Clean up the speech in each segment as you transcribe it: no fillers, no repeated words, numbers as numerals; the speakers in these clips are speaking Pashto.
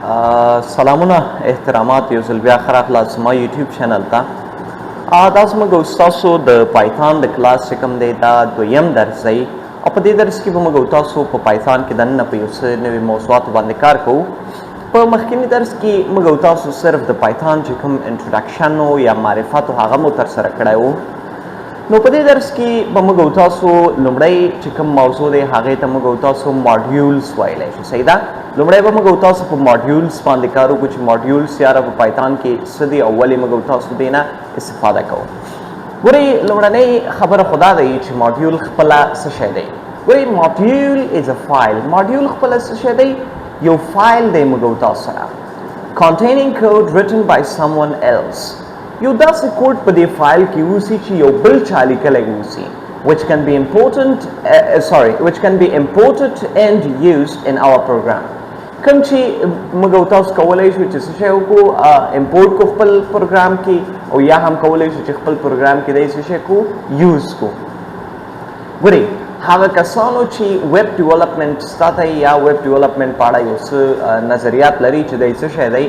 سلامونه احترامات یو ځل بیا ښه راغلاست زما یوټیوب چینل ته. دا زموږ او ستاسو د پایتان د کلاس چې کوم دی دا دویم درس دی او په دې درس کې به موږ او تاسو په پایتان کې دننه په یو څه نوي موضوعاتو باندې کار کوو. په مخکیني درس کې موږ او تاسو صرف د پایتان چې کوم انټروډکشن و یا معرفت و هغه مو ترسره کړی و. نو په دې درس کې به موږ او تاسو لومړی چې کوم موضوع دی هغې ته موږ او تاسو ماډیولز ویلی شو. صحیح ده؟ لومړی به موږ او تاسو په ماډیولز باندې کار وکړو چې ماډیولز یاره په پایتان کې څه دي او ولې موږ او تاسو دې نه استفاده کوو. ګورئ لومړنۍ خبره خو دا دی چې ماډیول خپله څه شی دی. ګورئ ماډیول از ا فایل. ماډیول خپله څه شی دی؟ یو فایل دی موږ او تاسو سره containing code written by someone else. یو داسې کوډ په دې فایل کې اوسي چې یو بل چا لیکلی اوسي which can be imported and used in our program. کوم چې موږ او تاسو کولی شو چې څه شی وکړو امپورټ کو خپل پروګرام کې او یا هم کولی شو چې خپل پروګرام کې دی څه شی کو یوز کو. ګورئ هغه کسانو چې ویب ډیولپمنټ ستا ته یا ویب ډیولپمنټ په اړه یو څه نظریات لري چې دی څه شی دی،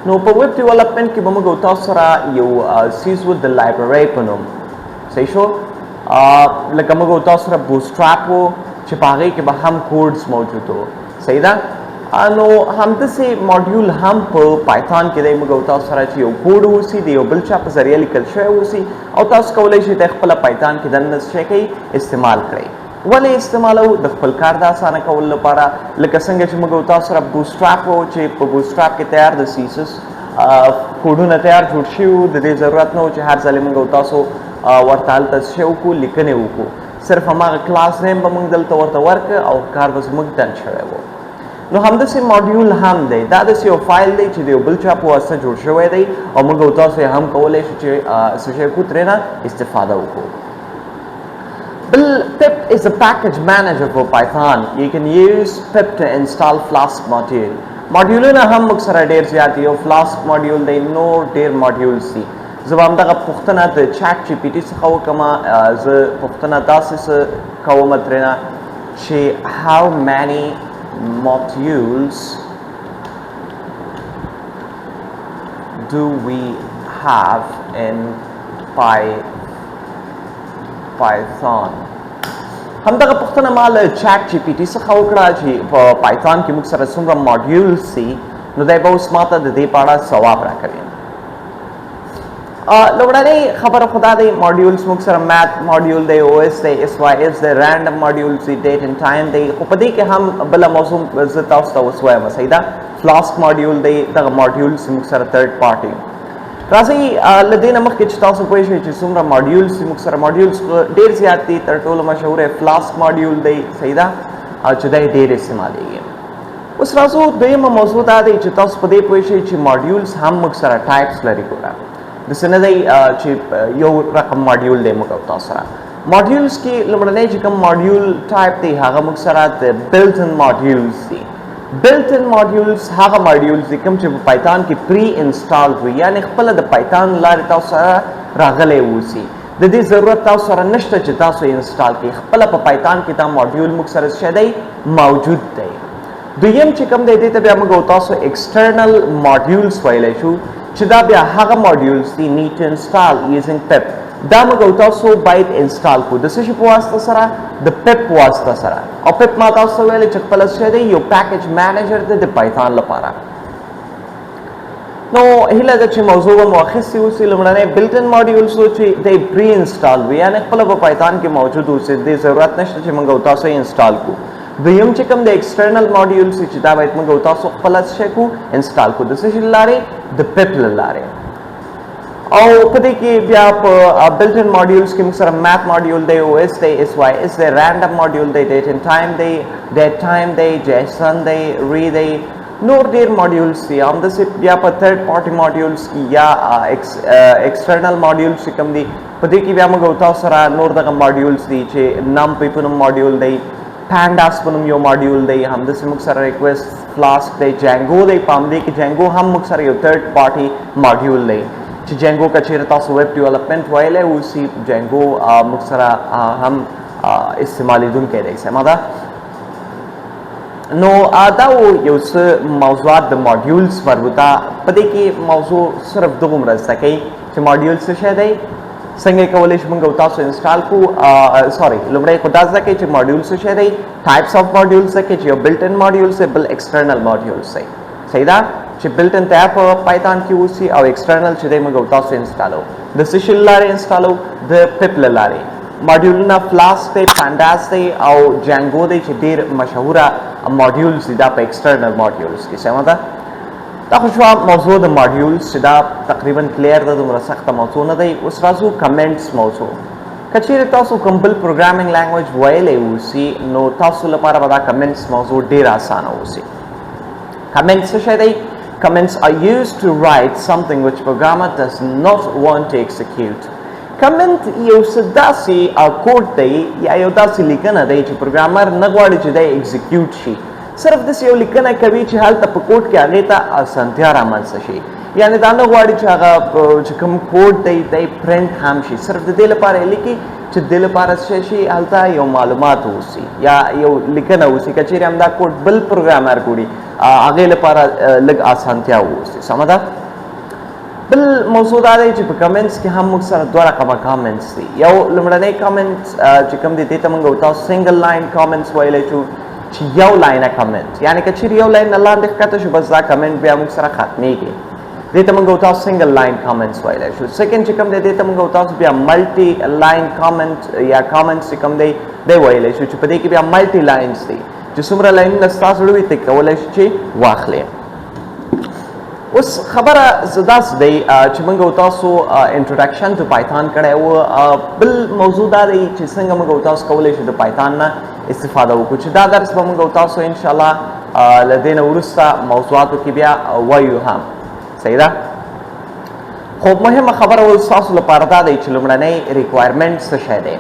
نو په ویب ډیولپمنټ کې به موږ او تاسو سره یو څیز و د لایبرري په نوم. صحیح شو؟ لکه موږ او تاسو سره بوټسټریپ و چې په هغې کې به هم کوډز موجود و. صحیح ده؟ نو همداسې ماډیول هم په پایتان کې دی موږ او تاسو سره چې یو کوډ اوسي د یو بل چا په ذریعه لیکل شوی اوسي او تاسو کولی شئ د خپله پایتان کې دننه څه شی کوئ استعمال کړئ. ولې استعمالوو؟ د خپل کار د اسانه کولو لپاره. لکه څنګه چې موږ او تاسو سره بوټسټریپ و چې په بوټسټریپ کې تیار د سیسس کوډونه تیار جوړ شوي وو، د دې ضرورت نه و چې هر ځل موږ او تاسو ورته هلته څه شی وکړو لیکنې وکړو. صرف هماغه کلاس نیم به موږ دلته ورته ورکړه او کار به زموږ ډن شوی و. نو همداسې ماډیول هم دی. دا داسې یو فایل دی چې د یو بل چا په واسطه جوړ شوی دی او موږ او تاسو هم کولی شو چې څه شی وکړو ترې نه استفاده وکړو. Pip is a package manager for Python. You can use pip to install Flask module. ماډیولونه هم موږ سره ډېر زیات دي. یو فلاسک ماډیول دی، نور ډېر ماډیولز دي. زه به همدغه پوښتنه د چیټ جی پي ټي څخه وکړم. زه پوښتنه داسې څه کوم ترېنه چې how many modules do we have in Python. همدغه پوښتنه ما له چیټ جی پي ټي څخه وکړه چې په پایتان کې موږ سره څومره ماډیولز دي، نو دی به اوس ما ته د دې په اړه ځواب راکوي. لومړنۍ خبره خو دا دی ماډیولز موږ سره میت ماډیول دی، او ایس دی، اس واي ایس دی، رینډم ماډیولز دی، ډیټ اینډ ټایم دی. خو په دې کې هم بله موضوع زه تاسو ته اوس وایم. صحیح ده؟ فلاسک ماډیول دی. دغه ماډیولز موږ سره تھرډ پارټي. راځئ له دې نه مخکې چې تاسو پوه شئ چې څومره ماډیولز دي موږ سره ماډیولز ډېر زیات دي. تر ټولو مشهور یې فلاسک ماډیول دی. صحیح ده؟ چې دی ډېر استعمالیږي. اوس راځو دویمه موضوع دا دی چې تاسو په دې پوه شئ چې ماډیولز هم موږ سره ټایپس لري. ګوره داسې نه دی چې یو رقم ماډیول دی موږ او تاسو سره. ماډیولز کې لومړنی چې کوم ماډیول ټایپ دی هغه موږ سره د بلټ ان ماډیولز دي. بلټ ان ماډیولز هغه ماډیولز دي کوم چې په پایتان کې پری انسټال وي، یعنې خپله د پایتان لارې تاسو سره راغلی اوسي. د دې ضرورت تاسو سره نشته چې تاسو یې انسټال کړئ. خپله په پایتان کې دا ماډیول موږ سره څه دی موجود دی. دویم چې کوم دی دې ته بیا موږ او تاسو ایکسټرنل ماډیولز ویلی شو چې دا بیا هغه ماډیولز دي need to install using pip. دا موږ او تاسو باید انسټال کړو. د څه شي په واسطه سره؟ د پپ په واسطه سره. او پپ ما تاسو ویلی چې خپله څه دی یو پیکج مینیجر دی د پایتان لپاره. نو هیله ده چې موضوع به مو اخیستې اوسي. لومړنی بلټ ان ماډیولز و چې دی پری انسټال وي، یعنې خپله په پایتان کې موجود اوسي. د دې ضرورت نشته چې موږ او تاسو یې انسټال کړو. دویم چې کوم د ایکسټرنل ماډیولز چې دا باید موږ او تاسو خپله څه شی کړو انسټال کړو. د څه شي له لارې؟ د پپ له لارې. او په دې کې بیا په بلټ ان ماډیولز کې موږ سره میت ماډیول دی، او ایس دی، اس واي ایس دی، رینډم ماډیول دی، ډیټ اینډ ټایم دی، ډیټ ټایم دی، جیسن دی، ری دی، نور ډېر ماډیولز دي. همداسې بیا په تھرډ پارټي ماډیولز کې یا ایکسټرنل ماډیولز چې کوم دي په دې کې بیا موږ او تاسو سره نور دغه ماډیولز دي چې نمپی په نوم ماډیول دی، پانډاس په نوم یو ماډیول دی. همداسې موږ سره ریکویسټ فلاسک دی، جانګو دی. په همدې کې جانګو هم موږ سره یو تھرډ پارټي ماډیول دی چې جانګو که چېرې تاسو ویب ډیولپمنټ ویلی اوسي جانګو موږ سره هم استعمالیدونکی دی. سمه ده؟ نو دا یو څه موضوعات د ماډیولز مربوطه په دې کې موضوع صرف دغه مرسته کوي چې ماډیول څه شی دی څنګه کولی شو موږ تاسو انسټال کو سوري لومړی خو دا زده کوي چې ماډیول څه شی دی ټایپس اف ماډیولز زده کوي چې یو بلټ ان ماډیولز دی بل ایکسټرنل ماډیولز دی صحیح ده چې بلټ ان ته په پایتون کې اوسي او ایکسټرنل چې دی موږ تاسو انسټالو د سیشل لارې انسټالو د پیپل لارې ماډیولونه فلاسک دی پانډاس دی او جانګو دی چې ډیر مشهوره ماډیولز دي دا په ایکسټرنل ماډیولز کې سمه ده دا خو شو موضوع د ماډیولز چې دا تقریبا کلیر ده دومره سخته موضوع نه دی اوس راځو کمنټس موضوع که چیرې تاسو کوم بل پروګرامینګ لینګویج ویلی اوسي نو تاسو لپاره به دا کمنټس موضوع ډیر اسانه اوسي کمنټس څه شی دی comments are used to write something which programmer does not want to execute comment یو څه داسې کوډ دی یا یو داسې لیکنه دی چې پروګرامر نه غواړي چې دی ایگزیکیوټ شي صرف داسې یو لیکنه کوي چې هلته په کوډ کې هغې ته اسانتیا رامنځته شي یعنې دا نه غواړي چې هغه چې کوم کوډ دی دی پرنټ هم شي صرف د دې لپاره یې لیکي چې د دې لپاره څه شي هلته یو معلومات اوسي یا یو لیکنه اوسي که چیرې همدا کوډ بل پروګرامر ګوري هغې لپاره لږ اسانتیا اوسي سمه ده بل موضوع دا دی چې په کمنټس کې هم موږ سره دوه رقمه کامنټس دي یو لومړنی کامنټ چې کوم دی دې ته موږ تاسو سنګل لاین کامنټس ویلی شو چې یو لاینه کمنټ یعنې که چیرې یو لاین نه لاندې ښکته شو بس دا کمنټ بیا موږ سره ختمیږي دې ته موږ تاسو سنګل لاین کامنټس ویلی شو سیکنډ چې کوم دی دې ته موږ تاسو بیا ملټي لاین کامنټ یا کامنټس چې کوم دی دی ویلی شو چې په دې کې بیا ملټي لاینز دي چې څومره لاینونه ستاسو وي ته کولی شو چې واخلې اوس خبره داسې دی چې موږ تاسو انټروډکشن ټو پایتون کړی و بل موضوع دا دی چې څنګه موږ تاسو کولی شو د پایتون نه استفاده وکړو چې دا درس به موږ تاسو انشاءالله له دې نه وروسته موضوعاتو کې بیا وایو هم صحیح ده خو مهمه خبره اوس تاسو لپاره دا دی چې لومړنی ریکوایرمنټ څه شی دی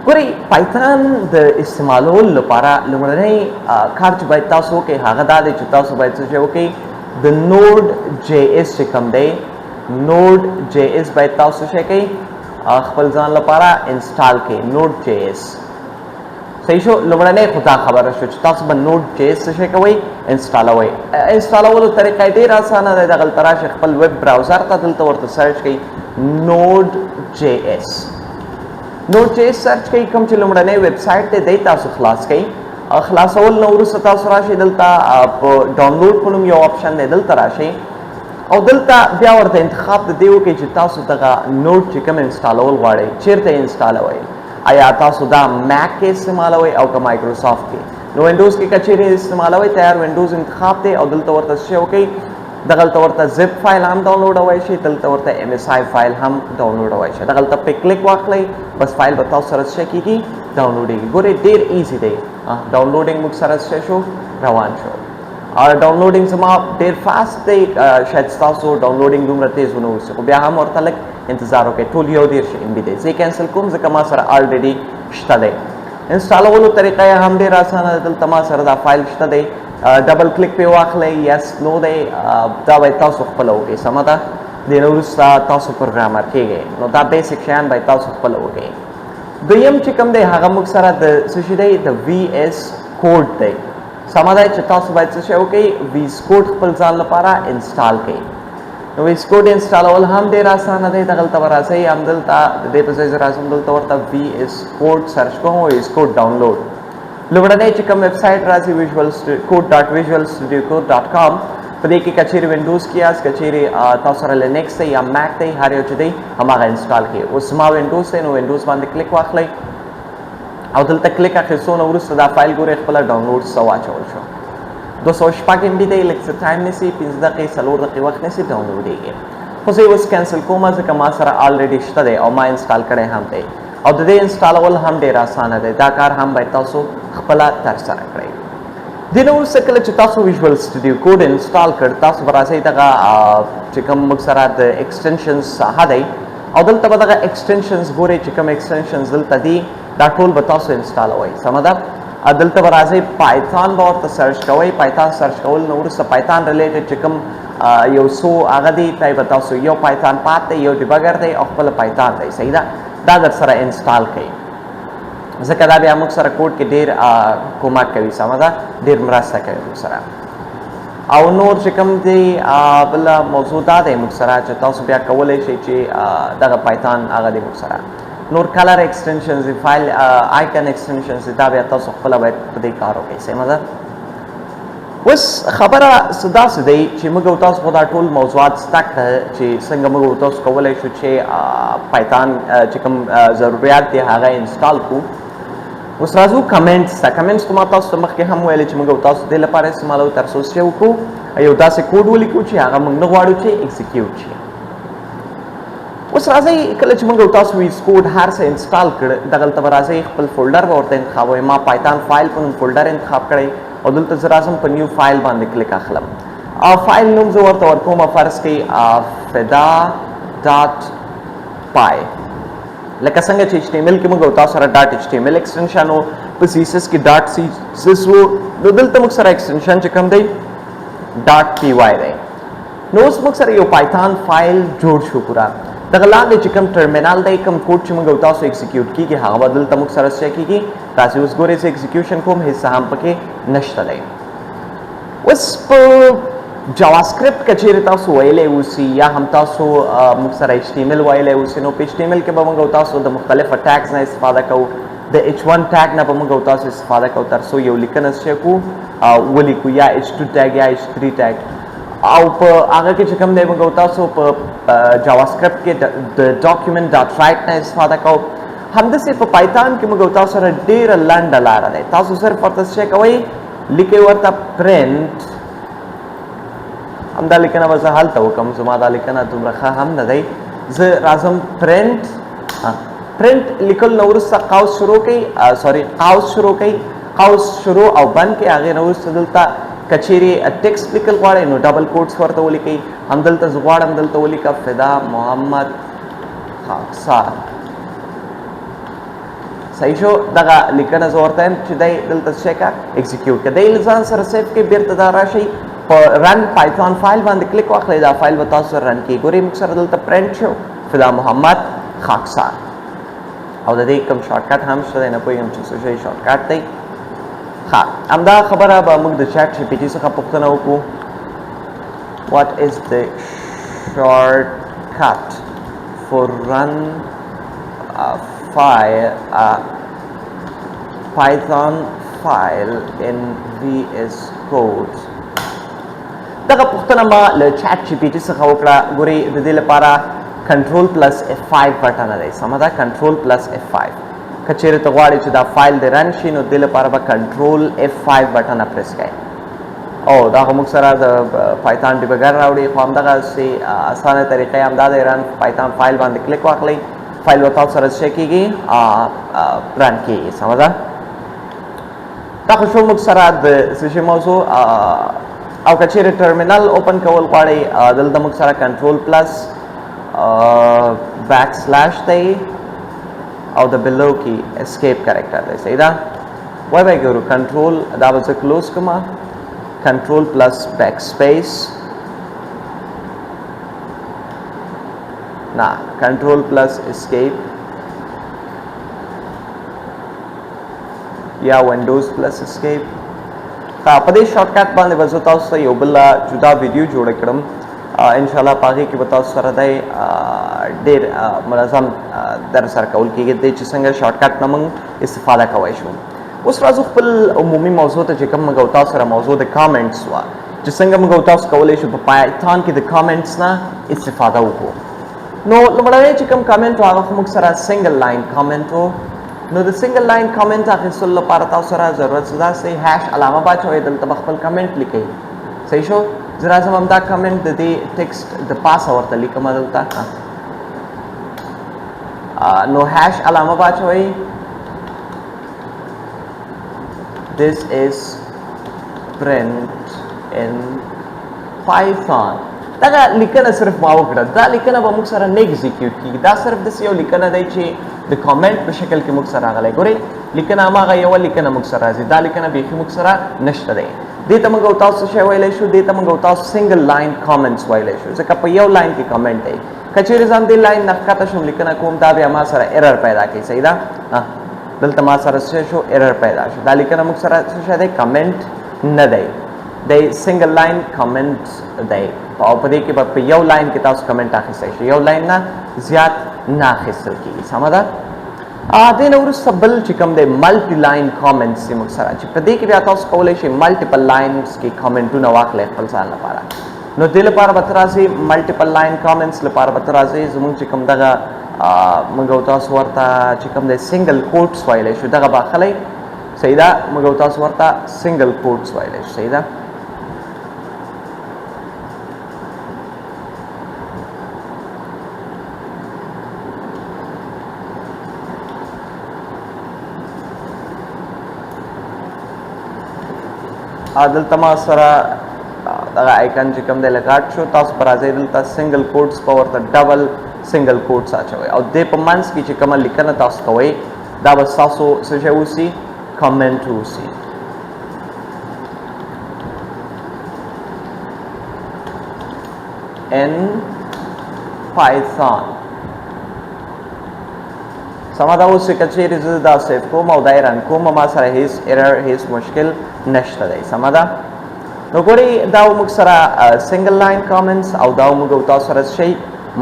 ګورئ پایتون د استعمالولو لپاره لومړنی کار چې باید تاسو وکړئ هغه دا دی چې تاسو باید څه شی وکړئ د نوډ جے ایس چې کوم دی نوډ جے ایس باید تاسو څه شی کوئ خپل ځان لپاره انسټال کړئ نوډ جے ایس صحیح شو لومړنی خو دا خبره شو چې تاسو به نوډ جے ایس څه شی کوئ انسټالوئ انسټالولو طریقه یې ډېره اسانه دی دغلته راشئ خپل ویب براوزر ته دلته ورته سرچ کړئ نوډ جے ایس نوډ جے ایس سرچ کوي کوم چې لومړنی ویب سایټ دی دی تاسو خلاص کوئ خلاصول نه وروسته تاسو راشئ دلته په ډاونلوډ په نوم یو آپشن دی دلته راشئ او دلته بیا ورته انتخاب د دې وکړئ چې تاسو دغه نوډ چې کوم انسټالول غواړئ چیرته یې انسټالوئ آیا تاسو دا میک کې استعمالوئ او که مایکروسافټ کې نو وینډوز کې که چیرې استعمالوئ تیار وینډوز انتخاب دی او دلته ورته څه شی وکړئ دغلته ورته زپ فایل هم ډاونلوډوی شي دلته ورته ایم ایس آی فایل هم ډاونلوډوی شي دغلته پې کلیک واخلئ بس فایل به تاسو سره څه شی کېږي ډاونلوډېږي ګورئ ډېر ایزي دی ډاونلوډینګ موږ سره څه شو روان شو ډاونلوډینګ زما ډېر فاسټ دی شاید ستاسو ډاونلوډینګ دومره تیز ونه اوسي خو بیا هم ورته لږ انتظار وکړئ ټول یو دېرش ام بي دی زه یې کینسل کوم ځکه ما سره الریډي شته دی انسټالولو طریقه یې هم ډېره اسانه ده دلته ما سره دا فایل شته دی ډبل کلیک پې واخلئ یس نو دی دا باید تاسو خپله وکړئ سمه ده دې نه وروسته تاسو پروګرامر کېږئ نو دا بیسک شیان باید تاسو خپله وکړئ دویم چې کوم دی هغه موږ سره د څه شي دی د وي ایس کوډ دی سمه ده چې تاسو باید څه شی وکړئ ویس کوډ خپل ځان لپاره انسټال کړئ نو ویس کوډ انسټالول هم ډېر اسانه دی دغلته به راځئ همدلته د دې په ځای زه راځم دلته ورته وي ایس کوډ سرچ کوم ویس کوډ ډاونلوډ لومړنی چې کوم ویب سایټ راځي ویژوال کوډ ډاټ ویژوال سټوډیو کوډ ډاټ کام په دې کې که چیرې وینډوز کې یاست که چیرې تاسو سره لینکس دی یا میک دی هر یو چې دی هماغه انسټال کړئ اوس زما وینډوز دی نو وینډوز باندې کلیک واخلئ او دلته کلیک اخیستو نه وروسته دا فایل ګورئ خپله ډاونلوډ څه واچول شو 206 ام بي دی لږ څه ټایم نیسي 5 دقیقې 4 دقیقې وخت نیسي ډاونلوډېږي خو زه یې اوس کینسل کوم ځکه ما سره الریډي شته دی او ما انسټال کړی هم دی او د دې انسټالول هم ډېر اسانه دی دا کار هم باید تاسو خپله ترسره کړئ دې نه وروسته کله چې تاسو ویژوال سټوډیو کوډ انسټال کړ تاسو به راځئ دغه چې کوم موږ سره د ایکسټنشنز ساحه دی او دلته به دغه ایکسټنشنز ګورئ چې کوم ایکسټنشنز دلته دي دا ټول به تاسو انسټالوئ سمه ده دلته به راځئ پایتون به ورته سرچ کوئ پایتون سرچ کول نه وروسته پایتون ریلیټډ چې کوم یو څو هغه دی دی به تاسو یو پایتون پات دی یو ډیبګر دی او خپله پایتون دی صحیح ده دا در سره انسټال کړئ ځکه دا بیا موږ سره کوډ کې ډېر کومک کوي سمه ده ډېر مرسته کوي موږ سره او نور چې کوم دی بله موضوع دا دی موږ سره چې تاسو بیا کولی شئ چې دغه پایتان هغه دی موږ سره نور کلر ایکسټنشنز دی فایل آیکن ایکسټنشنز دی دا بیا تاسو خپله باید په دې کار وکړئ سمه ده اوس خبره څه داسې دی چې موږ او تاسو خو دا ټول موضوعات زده کړه چې څنګه موږ او تاسو کولی شو چې پایتان چې کوم ضروریات دی هغه انسټال کړو اوس راځو کمنټس ته کمنټس خو ما تاسو ته مخکې هم ویلې چې موږ او تاسو دې لپاره استعمالوو تر څو څه وکړو یو داسې کوډ ولیکو چې هغه موږ نه غواړو چې ایکزیکیوټ شي اوس راځئ کله چې موږ او تاسو ویس کوډ هر څه انسټال کړ دغلته به راځئ خپل فولډر به ورته انتخابوئ ما پایتان فایل په نوم فولډر انتخاب کړی او دلته زه راځم په نیو فایل باندې کلیک اخلم فایل نوم زه ورته ورکوم فرض کړئ فدا ډاټ پای لکه څنګه چې HTML کې موږ او تاسو سره ډاټ HTML ایکسټنشن او په CSS کې ډاټ CSS وو نو دلته موږ سره ایکسټنشن چې کوم دی ډاټ PY دی نو اوس موږ سره یو پایتان فایل جوړ شو پورا دغه لاندې چې کوم ټرمینل دی کوم کوډ چې موږ او تاسو ایکزیکیوټ کیږي هغه به دلته موږ سره څه کیږي تاسو اوس ګورئ چې ایکزیکیوشن کوم حصہ هم پکې نشته دی اوس په جاوا سکرپټ کچېرې تاسو ویلی اوسي یا هم تاسو موږ سره HTML ویلی اوسي نو په HTML کې به موږ او تاسو د مختلفو ټیګز نه استفاده کوو د H1 ټیګ نه به موږ او تاسو استفاده کوو تر څو یو لیکنه څه کوو ولیکو یا H2 ټیګ یا H3 ټیګ او په هغه کې چې کوم دی موږ او تاسو په جاوا سکرپټ کې د ډاکیومنټ ډاټ رایټ نه استفاده کوو همداسې په پایتان کې موږ او تاسو سره ډېره لنډه لاره دی تاسو صرف ورته څه کوئ لیکئ ورته پرنټ همدا لیکنه به زه هلته وکړم زما دا لیکنه دومره ښه هم نه دی زه راځم پرنټ لیکل نه وروسته قوس شروع کوئ قوس شروع کوئ قوس شروع او بند کې هغې نه وروسته دلته کچېرې ټیکسټ لیکل غواړئ نو ډبل کوټس ورته ولیکئ همدلته زه غواړم دلته ولیکه فدا محمد خاکسار صحیح شو دغه لیکنه زه ورته یم چې دی دلته څه که ایکزیکیوټ که دی له ځان سره سیف کې بېرته دا راشئ په رن پایتان فایل باندې کلیک واخلئ دا فایل به تاسو سره رن کړي ګورئ موږ سره دلته پرنټ شو فدا محمد خاکسار او د دې کوم شارټکټ هم شته دی نه پوهېږم چې څه شی شارټکټ دی ها همدا خبره به موږ د چیټ GPT څخه پوښتنه وکړو what is the shortcut for run Python file in VS Code دغه پوښتنه ما له چیټ GPT څخه وکړه ګورئ د دې لپاره کنټرول پلس F5 بټن دی سمه ده کنټرول پلس F5 که چېرې ته غواړې چې دا فایل دې رن شي نو دې لپاره به کنټرول F5 بټن پریس کړئ او دا خو موږ سره د پایتان ډیبګر راوړي خو همدغسې اسانه طریقې همدا دی رن پایتان فایل باندې کلیک واخلئ فایل به تاسو سره څه کېږي رن کېږي سمه ده دا خو شو موږ سره د څه شي موضوع او که چېرې ټرمینل اوپن کول غواړئ دلته موږ سره کنټرول پلس بیک سلیش دی او د بلو کې اسکیپ کریکټر دی صحیح ده وای به ګورو کنټرول دا به زه کلوز کړم کنټرول پلس بیک سپیس نه کنټرول پلس اسکیپ یا وینډوز پلس اسکیپ په دې شارټکټ باندې به زه تاسو ته یو بل جدا ویډیو جوړه کړم انشاءالله په هغې کې به تاسو سره دی ډېر منظم در سره کول کېږي دی چې څنګه شارټکټ نه موږ استفاده کوی شو اوس راځو خپل عمومي موضوع ته چې کوم موږ او تاسو سره موضوع د کامنټس وه چې څنګه موږ او تاسو کولی شو په پایتان کې د کامنټس نه استفاده وکړو نو لومړنی چې کوم کامنټ و هغه خو موږ سره سنګل لاین کامنټ و نو د سنګل لاین کامنټ اخیستلو لپاره تاسو سره ضرورت څه ده صحیح هیش علامه واچوئ دلته به خپل کامنټ لیکئ صحیح شو زه راځم همدا کامنټ د دې ټیکسټ د پاسه ورته لیکم دلته نو هیش علامه واچوئ this is print in Python دا لیکنه صرف ما وکړه دا لیکنه به موږ سره نه ایگزیکیوټ کیږي دا صرف داسې یو لیکنه دی چې د کامنټ په شکل کې موږ سره راغلی ګورئ لیکنه هماغه یوه لیکنه موږ سره راځي دا لیکنه بیخي موږ سره نشته دی دې ته موږ او تاسو شی ویلی شو دې ته موږ او تاسو سنګل لاین کامنټس ویلی شو ځکه په یو لاین کې کامنټ دی که چېرې زه هم دې لاین نه ښکته شم لیکنه کوم دا بیا ما سره ایرر پیدا کوي صحیح ده دلته ما سره څه شو ایرر پیدا شو دا لیکنه موږ سره څه شی دی کمنټ نه دی د سنگل لاین کمنټ دی او په دې کې به په یو لاین کې تاسو کمنټ اخیستی شئ یو لاین نه زیات نه اخیستل کېږي سمه ده دې نه وروسته بل چې کوم دی ملټي لاین کامنټس چې موږ سره چې په دې کې بیا تاسو کولی شئ ملټیپل لاینز کې کامنټونه واخلئ خپل ځان لپاره نو دې لپاره به ته راځئ ملټیپل لاین کامنټس لپاره به ته راځئ زموږ چې کوم دغه موږ او تاسو ورته چې کوم دی سنګل کوټس ویلی شو دغه به اخلئ صحیح ده موږ او تاسو ورته سنګل کوټس ویلی شو صحیح ده دلته ما سره دغه آیکن چې کوم دی لګاټ شو تاسو پر راځئ دلته سنګل کوټس په ورته ډبل سنګل کوټس اچوئ او دې په منځ کې چې کومه لیکنه تاسو کوئ دا به ستاسو څه شی اوسي کمنټ اوسي in Python سمه دا اوس که چیرې زه دا سیف کوم او دا یې رن کوم ما سره هیڅ ایرر هیڅ مشکل نشته دی سمه ده نو ګورئ دا موږ سره سنګل لاین کامنټس او دا موږ او تاسو سره شي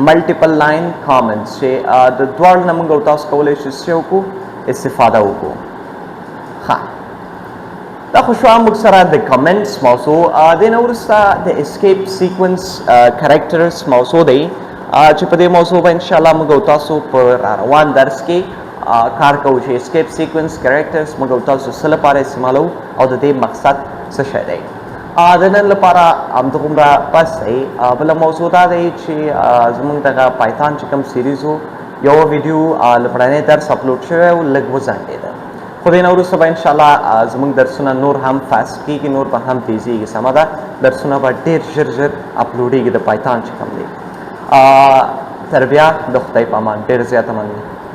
ملټیپل لاین کامنټس چې د دواړو نه موږ او تاسو کولی شو څه وکړو استفاده وکړو ښه دا خو شو موږ سره د کمنټس موضوع دې نه وروسته د اسکیپ سیکونس کریکټرز موضوع دی چې په دې موضوع به انشاءالله موږ او تاسو په روان درس کې کار کوو چې اسکیپ سیکونس کریکټرز موږ او تاسو څه لپاره استعمالو او د دې مقصد څه شی دی د نن لپاره همدغومره بس دی بله موضوع دا دی چې زموږ دغه پایتان چې کوم سیریز و یو ویډیو لپړنی درس اپلوډ شوی و لږ وځنډېده خو دې نه وروسته به انشاءالله زموږ درسونه نور هم فاسټ کېږي نور به هم تیزېږي سمه ده درسونه به ډېر ژر ژر اپلوډېږي د پایتان چې کوم دی تر بیا د خدای په امان ډېر زیاته مننه